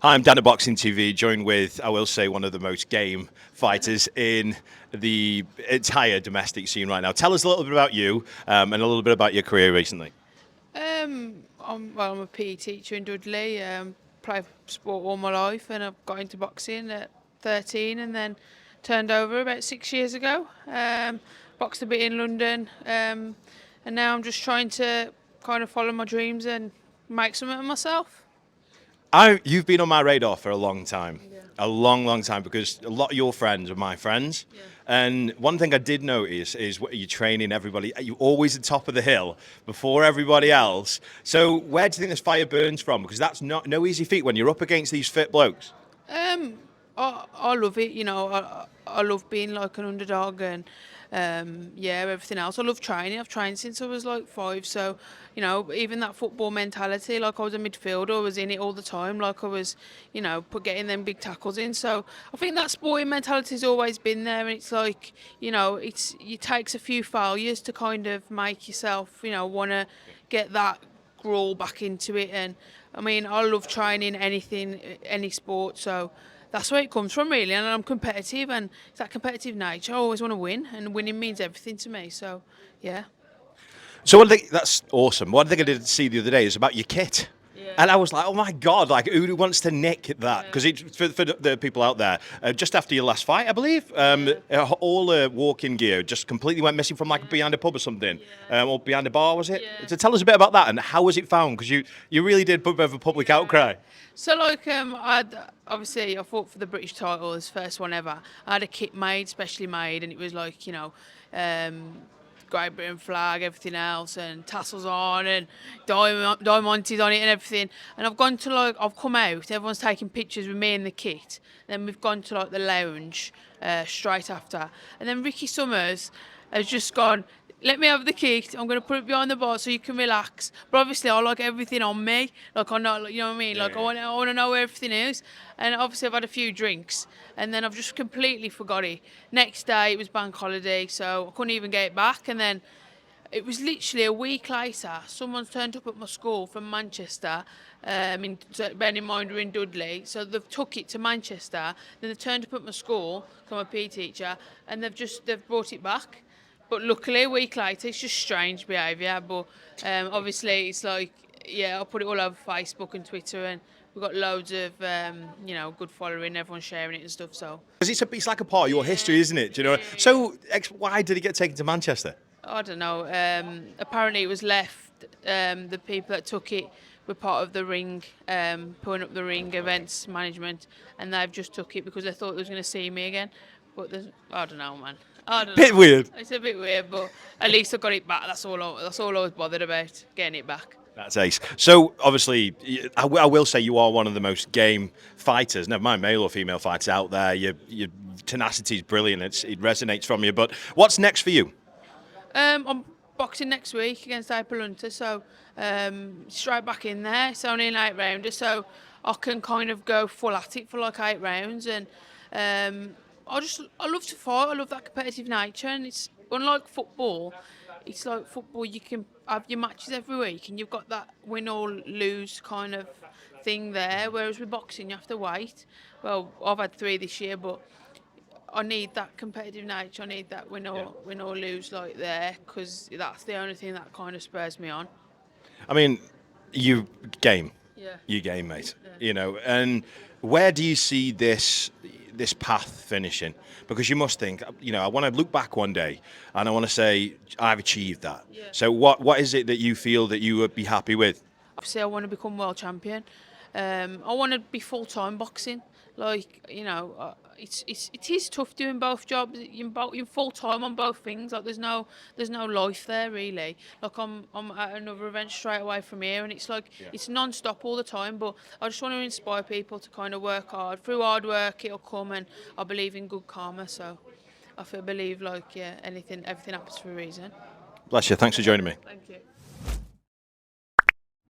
Hi, I'm Dan at Boxing TV, joined with, I will say, one of the most game fighters in the entire domestic scene right now. Tell us a little bit about you and a little bit about your career recently. I'm a PE teacher in Dudley. Played sport all my life, and I've got into boxing at 13, and then turned over about 6 years ago. Boxed a bit in London, and now I'm just trying to kind of follow my dreams and make something of myself. You've been on my radar for a long time, a long, long time, because a lot of your friends are my friends. Yeah. And one thing I did notice is what you're training everybody. You're always at the top of the hill before everybody else. So where do you think this fire burns from? Because that's not no easy feat when you're up against these fit blokes. I love it. I love being like an underdog and everything else. I love training. I've trained since I was like 5. So, even that football mentality, like I was a midfielder, I was in it all the time. Like I was, getting them big tackles in. So I think that sporting mentality's always been there. And it's like, it takes a few failures to kind of make yourself, want to get that growl back into it. And I mean, I love training anything, any sport. So that's where it comes from, really. And I'm competitive, and it's that competitive nature. I always want to win, and winning means everything to me. So, yeah. So that's awesome. One thing I did see the other day is about your kit. Yeah. And I was like, oh my God, like who wants to nick that? Because for the people out there, just after your last fight, I believe, all the walking gear just completely went missing from like behind a pub or something, or behind a bar, was it? Yeah. So tell us a bit about that and how was it found? Because you really did put a bit of a public outcry. So, like, I fought for the British title as first one ever. I had a kit made, specially made, and it was like, Great Britain flag, everything else, and tassels on, and diamantes on it, and everything. And I've come out. Everyone's taking pictures with me in the kit. Then we've gone to like the lounge straight after, and then Ricky Summers has just gone. Let me have the kit. I'm going to put it behind the bar so you can relax. But obviously, I like everything on me. Like, I know, you know what I mean? Like, I want to know where everything is. And obviously, I've had a few drinks. And then I've just completely forgot it. Next day, it was bank holiday, so I couldn't even get it back. And then it was literally a week later, someone's turned up at my school from Manchester. Bearing in mind we're in Dudley. So they've took it to Manchester. Then they've turned up at my school, I'm a PE teacher, and they've brought it back. But luckily, a week later, it's just strange behaviour. But obviously, it's like, I put it all over Facebook and Twitter, and we've got loads of, good following. Everyone's sharing it and stuff. So Because it's like a part of your history, isn't it? Do you know? So why did it get taken to Manchester? I don't know. Apparently, it was left. The people that took it were part of the ring, putting up the ring events management, and they've just took it because they thought they was going to see me again. But I don't know, man. I don't know. Bit weird. It's a bit weird, but at least I got it back. That's all I was bothered about, getting it back. That's ace. So, obviously, I will say you are one of the most game fighters, never mind male or female fighters out there. Your tenacity is brilliant. It resonates from you. But what's next for you? I'm boxing next week against April Hunter, so straight back in there. It's only an 8-rounder, so I can kind of go full at it for like 8 rounds. And I love to fight. I love that competitive nature, and it's unlike football. It's like football, you can have your matches every week, and you've got that win or lose kind of thing there. Whereas with boxing, you have to wait. Well, I've had 3 this year, but I need that competitive nature. I need that win or lose like there, because that's the only thing that kind of spurs me on. I mean, you game. Yeah. You game, mate. Yeah. You know, and where do you see this path finishing? Because you must think, I want to look back one day and I want to say I've achieved that. Yeah. So what is it that you feel that you would be happy with? Obviously, I want to become world champion. I want to be full-time boxing. Like, it is tough doing both jobs. You're full-time on both things. Like, there's no life there, really. Like, I'm at another event straight away from here, and it's like, it's non-stop all the time. But I just want to inspire people to kind of work hard. Through hard work, it'll come, and I believe in good karma. So I believe, like, everything happens for a reason. Bless you. Thanks for joining me. Thank you.